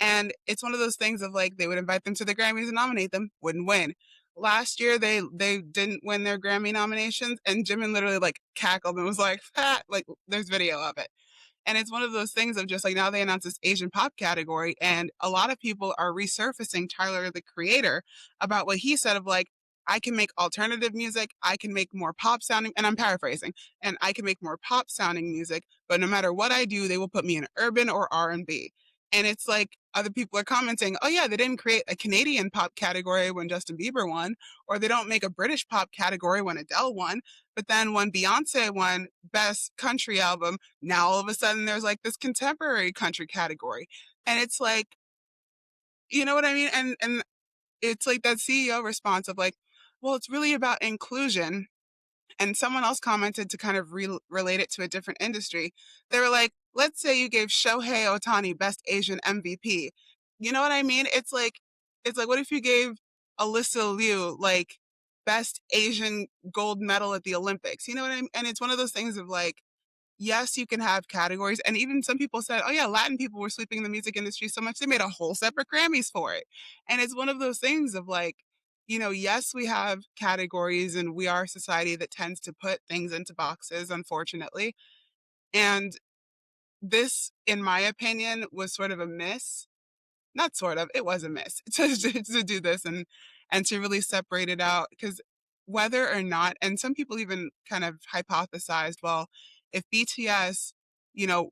And it's one of those things of like they would invite them to the Grammys and nominate them, wouldn't win. Last year they didn't win their Grammy nominations, and Jimin literally like cackled and was like, like there's video of it. And it's one of those things of just like now they announced this Asian pop category, and a lot of people are resurfacing Tyler the Creator about what he said of like, I can make alternative music, I can make more pop sounding, and I'm paraphrasing, and I can make more pop sounding music, but no matter what I do, they will put me in urban or R&B. And it's like other people are commenting, oh yeah, they didn't create a Canadian pop category when Justin Bieber won, or they don't make a British pop category when Adele won. But then when Beyonce won Best Country Album, now all of a sudden there's like this contemporary country category. And it's like, you know what I mean? And it's like that CEO response of like, well, it's really about inclusion. And someone else commented to kind of relate it to a different industry. They were like, let's say you gave Shohei Otani Best Asian MVP. You know what I mean? It's like, what if you gave Alyssa Liu like Best Asian gold medal at the Olympics? You know what I mean? And it's one of those things of like, yes, you can have categories. And even some people said, oh, yeah, Latin people were sweeping the music industry so much they made a whole separate Grammys for it. And it's one of those things of like, yes, we have categories and we are a society that tends to put things into boxes, unfortunately. And this, in my opinion, was sort of a miss, not sort of, it was a miss to do this and to really separate it out because whether or not, and some people even kind of hypothesized, well, if BTS,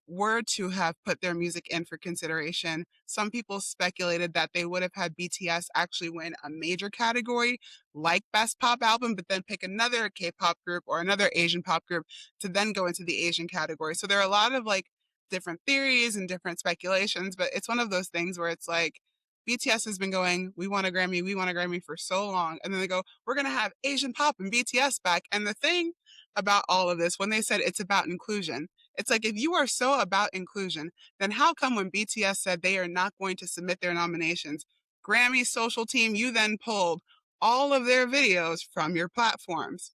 were to have put their music in for consideration, some people speculated that they would have had BTS actually win a major category like Best Pop Album, but then pick another K-pop group or another Asian pop group to then go into the Asian category. So there are a lot of like different theories and different speculations, but it's one of those things where it's like BTS has been going, we want a Grammy for so long. And then they go, we're going to have Asian pop and BTS back. And the thing about all of this, when they said it's about inclusion, it's like, if you are so about inclusion, then how come when BTS said they are not going to submit their nominations, Grammy social team, you then pulled all of their videos from your platforms?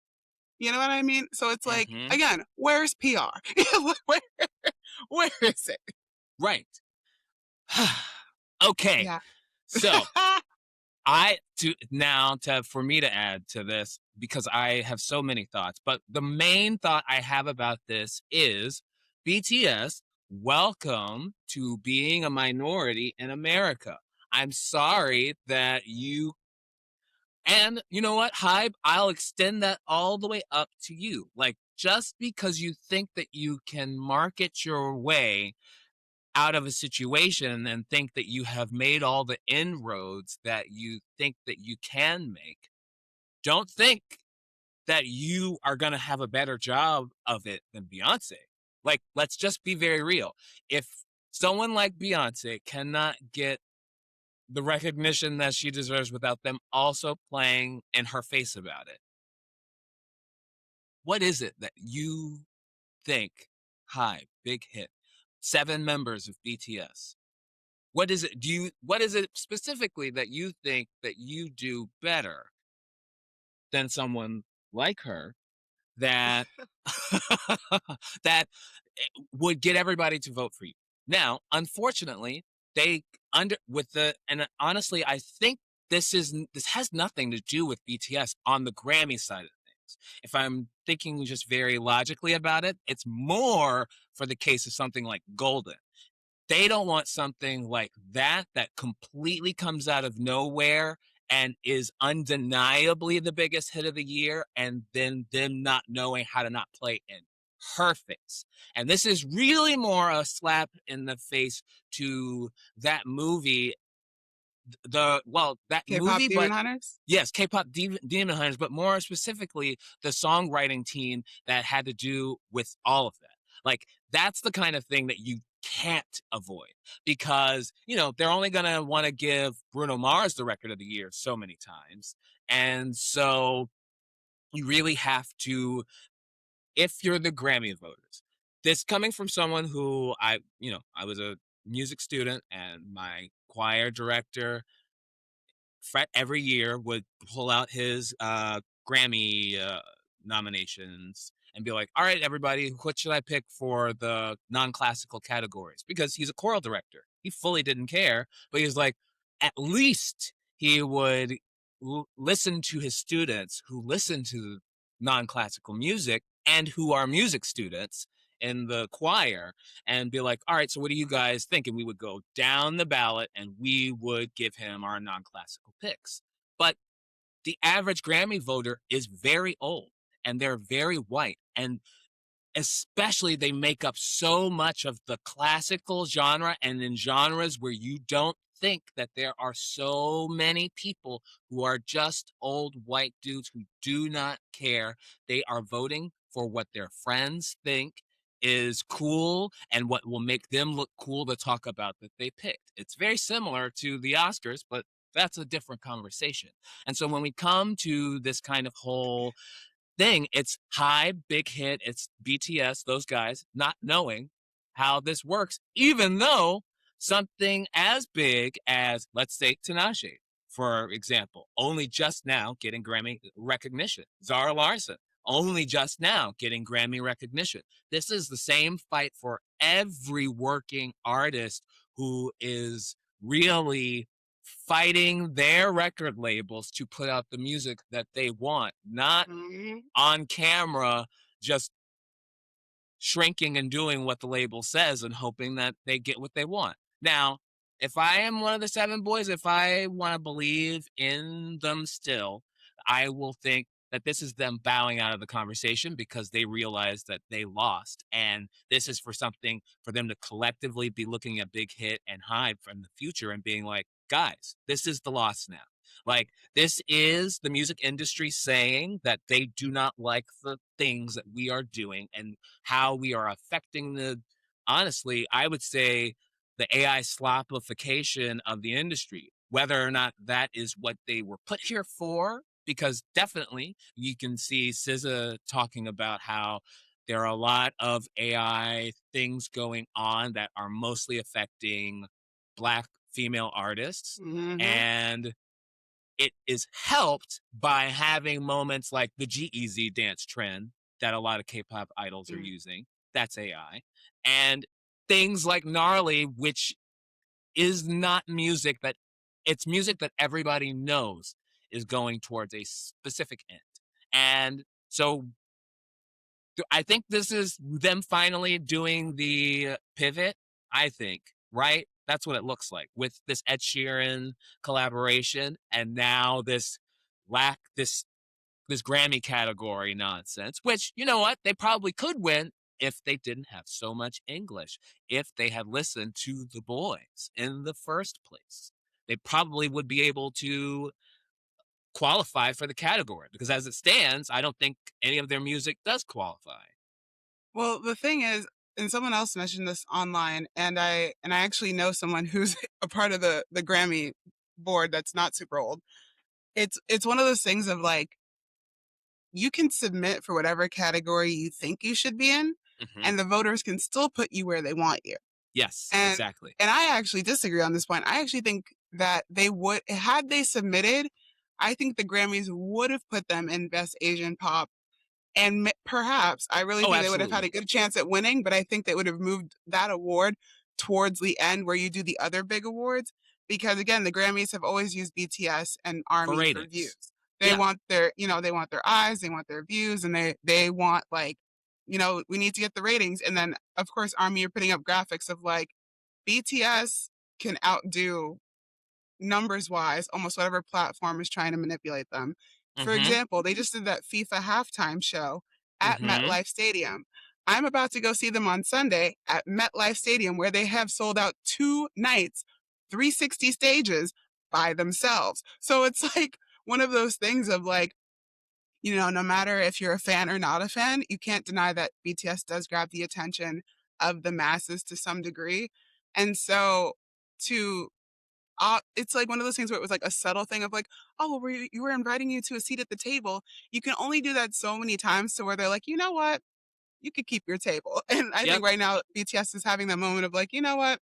You know what I mean? So it's like, Mm-hmm. again, where's PR? where, where is it? Right. Okay. Yeah. So for me to add to this, because I have so many thoughts, but the main thought I have about this is BTS, welcome to being a minority in America. I'm sorry that and you know what, HYBE, I'll extend that all the way up to you. Like, just because you think that you can market your way out of a situation and think that you have made all the inroads that you think that you can make, don't think that you are going to have a better job of it than Beyonce. Like, let's just be very real. If someone like Beyonce cannot get the recognition that she deserves without them also playing in her face about it, what is it that you think? Hi, big hit. 7 members of BTS. What is it specifically that you think that you do better than someone like her that that would get everybody to vote for you? Now, unfortunately, they under with the and honestly, I think this has nothing to do with BTS on the Grammy side of things. If I'm thinking just very logically about it, it's more for the case of something like Golden. They don't want something like that completely comes out of nowhere and is undeniably the biggest hit of the year, and then them not knowing how to not play in her face. And this is really more a slap in the face to that movie, that K-pop movie, Demon but Hunters? yes, K-pop Demon Hunters, but more specifically the songwriting team that had to do with all of that. Like, that's the kind of thing that you can't avoid because, they're only going to want to give Bruno Mars the record of the year so many times. And so you really have to, if you're the Grammy voters, this coming from someone who I was a music student and my choir director Fred every year would pull out his Grammy nominations and be like, all right, everybody, what should I pick for the non-classical categories? Because he's a choral director. He fully didn't care, but he was like, at least he would listen to his students who listen to non-classical music and who are music students in the choir and be like, all right, so what do you guys think? And we would go down the ballot and we would give him our non-classical picks. But the average Grammy voter is very old and they're very white. And especially they make up so much of the classical genre, and in genres where you don't think that there are so many people who are just old white dudes who do not care. They are voting for what their friends think is cool and what will make them look cool to talk about that they picked. It's very similar to the Oscars, but that's a different conversation. And so when we come to this kind of whole thing, it's HYBE, big hit, it's BTS, those guys, not knowing how this works, even though something as big as, let's say, Tinashe, for example, only just now getting Grammy recognition. Zara Larsson, only just now getting Grammy recognition. This is the same fight for every working artist who is really fighting their record labels to put out the music that they want, not Mhm. on camera just shrinking and doing what the label says and hoping that they get what they want. Now, if I am one of the seven boys, if I want to believe in them still, I will think that this is them bowing out of the conversation because they realize that they lost. And this is for something for them to collectively be looking at Big Hit and Hype from the future and being like, guys, this is the loss now. Like, this is the music industry saying that they do not like the things that we are doing and how we are affecting the, honestly, I would say the AI slopification of the industry, whether or not that is what they were put here for, because definitely you can see SZA talking about how there are a lot of AI things going on that are mostly affecting Black female artists. Mhm. And it is helped by having moments like the GEZ dance trend that a lot of K-pop idols are Mm. using. That's AI. And things like Gnarly, which is not music that it's music that everybody knows is going towards a specific end. And so I think this is them finally doing the pivot, I think, right? That's what it looks like with this Ed Sheeran collaboration and now this Grammy category nonsense, which, you know what, they probably could win if they didn't have so much English. If they had listened to the boys in the first place, they probably would be able to qualify for the category because as it stands, I don't think any of their music does qualify. Well, the thing is, and someone else mentioned this online, and I actually know someone who's a part of the Grammy board that's not super old. It's one of those things of like you can submit for whatever category you think you should be in, Hmm. and the voters can still put you where they want you. Yes, And exactly. and I actually disagree on this point. I actually think that they would had they submitted, I think the Grammys would have put them in Best Asian Pop and perhaps I really Oh, think they would have had a absolutely. good chance at winning, but I think they would have moved that award towards the end where you do the other big awards. Because again, the Grammys have always used BTS and For Army for views. ratings. They Yeah. want their, they want their eyes, they want their views, and they want like, we need to get the ratings. And then of course Army are putting up graphics of like BTS can outdo numbers wise, almost whatever platform is trying to manipulate them. For Hmm. example, they just did that FIFA halftime show at Hmm. MetLife Stadium. I'm about to go see them on Sunday at MetLife Stadium, where they have sold out 2 nights, 360 stages by themselves. So it's like one of those things of like, no matter if you're a fan or not a fan, you can't deny that BTS does grab the attention of the masses to some degree. And so to it's like one of those things where it was like a subtle thing of like, oh, well, you were inviting you to a seat at the table. You can only do that so many times to where they're like, you know what? You could keep your table. And I Yep. think right now BTS is having that moment of like, you know what?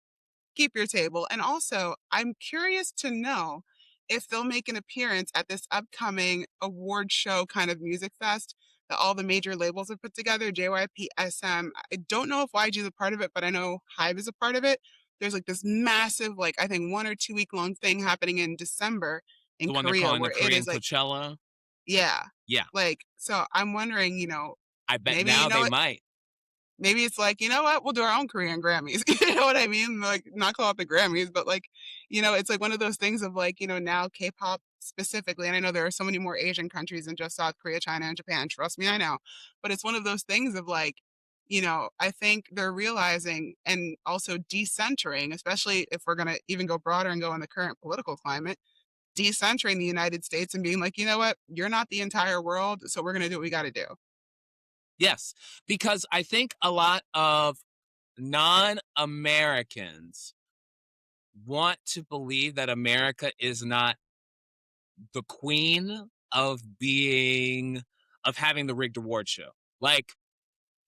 Keep your table. And also, I'm curious to know if they'll make an appearance at this upcoming award show kind of music fest that all the major labels have put together, JYP, SM. I don't know if YG is a part of it, but I know HYBE is a part of it. There's like this massive, like I think 1 or 2 week long thing happening in December in The one they're Korea calling the where it Korean is like, Coachella. yeah. Yeah. Like, so I'm wondering, I bet maybe, now they might. maybe it's like, you know what? We'll do our own Korean Grammys. You know what I mean? Like, not call it the Grammys, but like, it's like one of those things of like, now K-pop specifically, and I know there are so many more Asian countries than just South Korea, China, and Japan. Trust me, I know. But it's one of those things of like, I think they're realizing and also decentering, especially if we're going to even go broader and go in the current political climate, decentering the United States and being like, you know what, you're not the entire world, so we're going to do what we got to do. Yes, because I think a lot of non-Americans want to believe that America is not the queen of having the rigged award show. Like,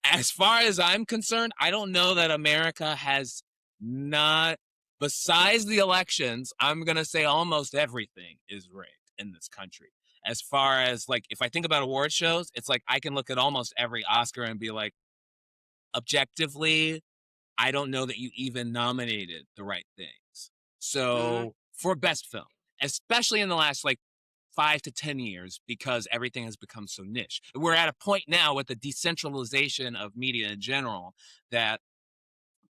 as far as I'm concerned, I don't know that America has not, besides the elections, I'm going to say almost everything is rigged in this country. As far as, like, if I think about award shows, it's like I can look at almost every Oscar and be like, objectively, I don't know that you even nominated the right things. Mm-hmm. So for best film, especially in the last like 5 to 10 years, because everything has become so niche. We're at a point now with the decentralization of media in general that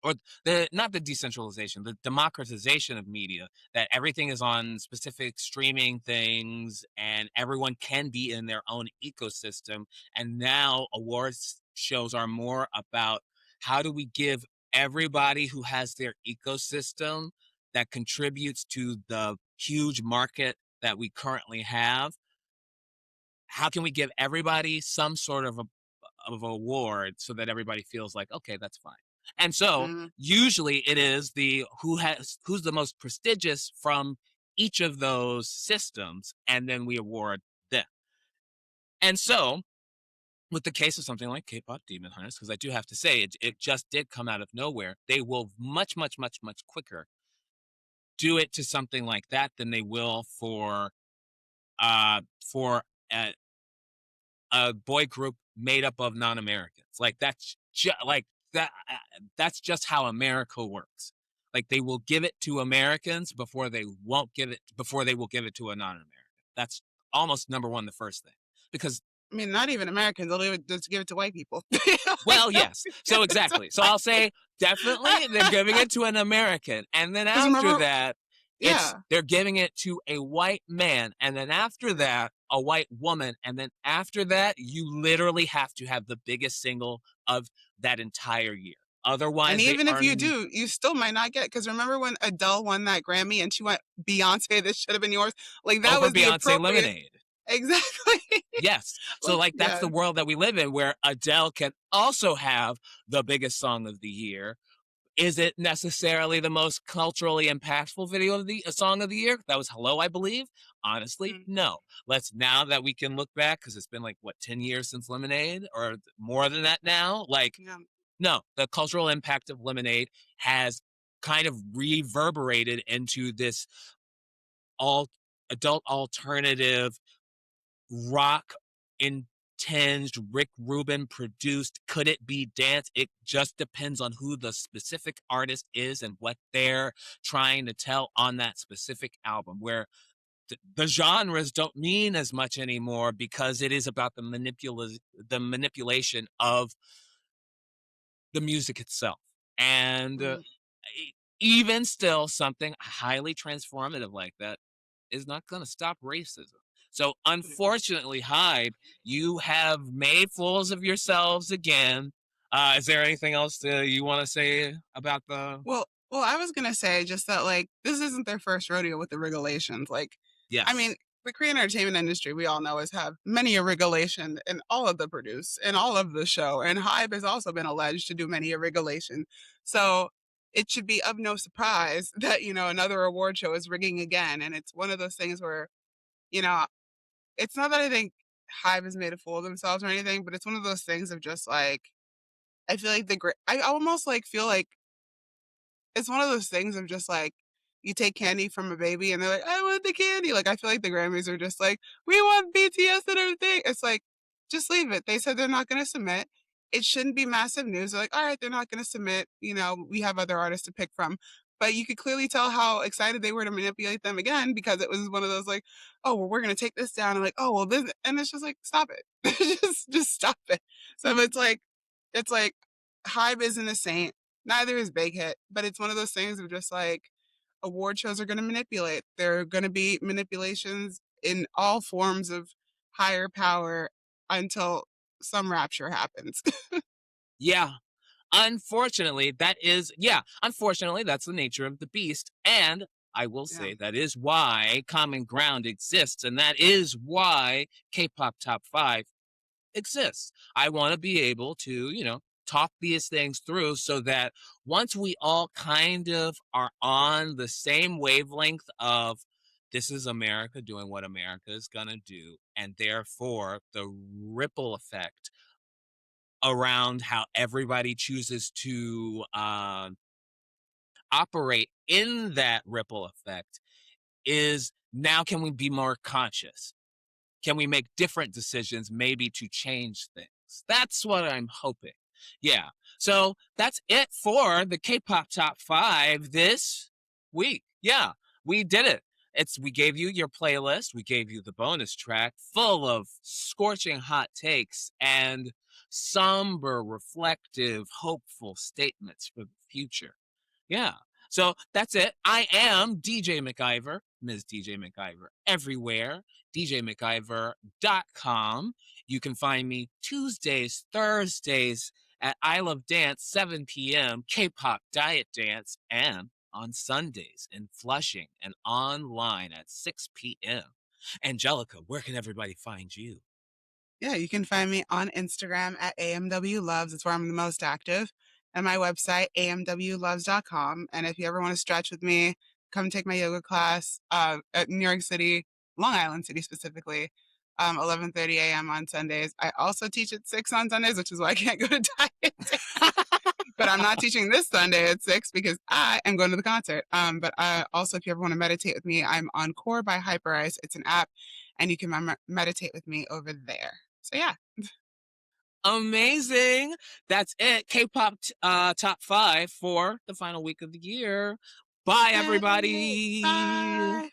or the not the decentralization, the democratization of media, that everything is on specific streaming things and everyone can be in their own ecosystem. And now awards shows are more about how do we give everybody who has their ecosystem that contributes to the huge market that we currently have, how can we give everybody some sort of award so that everybody feels like, okay, that's fine. And so Mm-hmm. usually it is who's the most prestigious from each of those systems, and then we award them. And so with the case of something like K-pop Demon Hunters, because I do have to say it just did come out of nowhere, they will much, much, much, much quicker do it to something like that than they will for a boy group made up of non-Americans. Like that's just how America works. Like they will give it to Americans before they will give it to a non-American. That's almost number one, the first thing. Because I mean, not even Americans. They'll even just give it to white people. Like, well, they'll yes. give So it to exactly. So white I'll say definitely they're giving it to an American. And then Because after remember, that, yeah. they're giving it to a white man, and then after that a white woman, and then after that you literally have to have the biggest single of that entire year, And otherwise they even if are you do, you still might not get. Because remember when Adele won that Grammy and she went, Beyonce, this should have been yours? Like, that over was the Beyonce appropriate. Lemonade. Exactly. Yes, so Like, like that's yeah. the world that we live in, where Adele can also have the biggest song of the year. Is it necessarily the most culturally impactful video of the song of the year? That was Hello, I believe. Honestly, Mm, no. Let's, now that we can look back, because it's been like what, 10 years since Lemonade, or more than that now. Like, yeah. no, the cultural impact of Lemonade has kind of reverberated into this all adult alternative rock in tinged, Rick Rubin produced. Could it be dance? It just depends on who the specific artist is and what they're trying to tell on that specific album, where the genres don't mean as much anymore, because it is about the manipulation of the music itself. And Mm, even still, something highly transformative like that is not going to stop racism. So, mm. unfortunately, HYBE, you have made fools of yourselves again. Is there anything else you want to say about the? Well, I was gonna say just that, like, this isn't their first rodeo with the regulations. Like, I mean, Yes. the Korean entertainment industry, we all know, has have many a regulation in all of the produce and all of the show. And HYBE has also been alleged to do many a regulation. So it should be of no surprise that, another award show is rigging again. And it's one of those things where, you know, it's not that I think HYBE has made a fool of themselves or anything, but it's one of those things of just like, I feel like I almost like feel like it's one of those things of just like, you take candy from a baby and they're like, "I want the candy." Like, I feel like the Grammys are just like, "We want BTS and everything." It's like, just leave it. They said they're not gonna submit. It shouldn't be massive news. They're like, "Alright, they're not gonna submit, we have other artists to pick from." But you could clearly tell how excited they were to manipulate them again because it was one of those like, "Oh, well, we're gonna take this down," and like, "Oh, well, this," and it's just like, stop it. Just stop it. So it's like HYBE isn't a saint. Neither is Big Hit, but it's one of those things of just like award shows are going to manipulate. There are going to be manipulations in all forms of higher power until some rapture happens. Yeah. Unfortunately, unfortunately, that's the nature of the beast. And I will Yeah. say that is why Common Ground exists. And that is why K-Pop Top 5 exists. I want to be able to, talk these things through so that once we all kind of are on the same wavelength of this is America doing what America is going to do, and therefore the ripple effect around how everybody chooses to operate in that ripple effect is now can we be more conscious? Can we make different decisions maybe to change things? That's what I'm hoping. Yeah. So that's it for the K-pop top 5 this week. Yeah, we did it. We gave you your playlist, we gave you the bonus track full of scorching hot takes and somber, reflective, hopeful statements for the future. Yeah. So that's it. I am DJ McIver, Ms. DJ McIver everywhere, djmciver.com. You can find me Tuesdays, Thursdays at I Love Dance, 7 p.m., K-Pop Diet Dance, and on Sundays in Flushing and online at 6 p.m. Angelica, where can everybody find you? Yeah, you can find me on Instagram at AMW Loves. It's where I'm the most active. And my website, amwloves.com. And if you ever want to stretch with me, come take my yoga class at New York City, Long Island City specifically, 11:30 a.m. on Sundays. I also teach at 6 on Sundays, which is why I can't go to diet. But I'm not teaching this Sunday at 6 because I am going to the concert. But also, if you ever want to meditate with me, I'm on Core by Hyperice. It's an app, and you can meditate with me over there. So yeah. Amazing. That's it. K-pop top 5 for the final week of the year. Bye, Yay. everybody. Bye.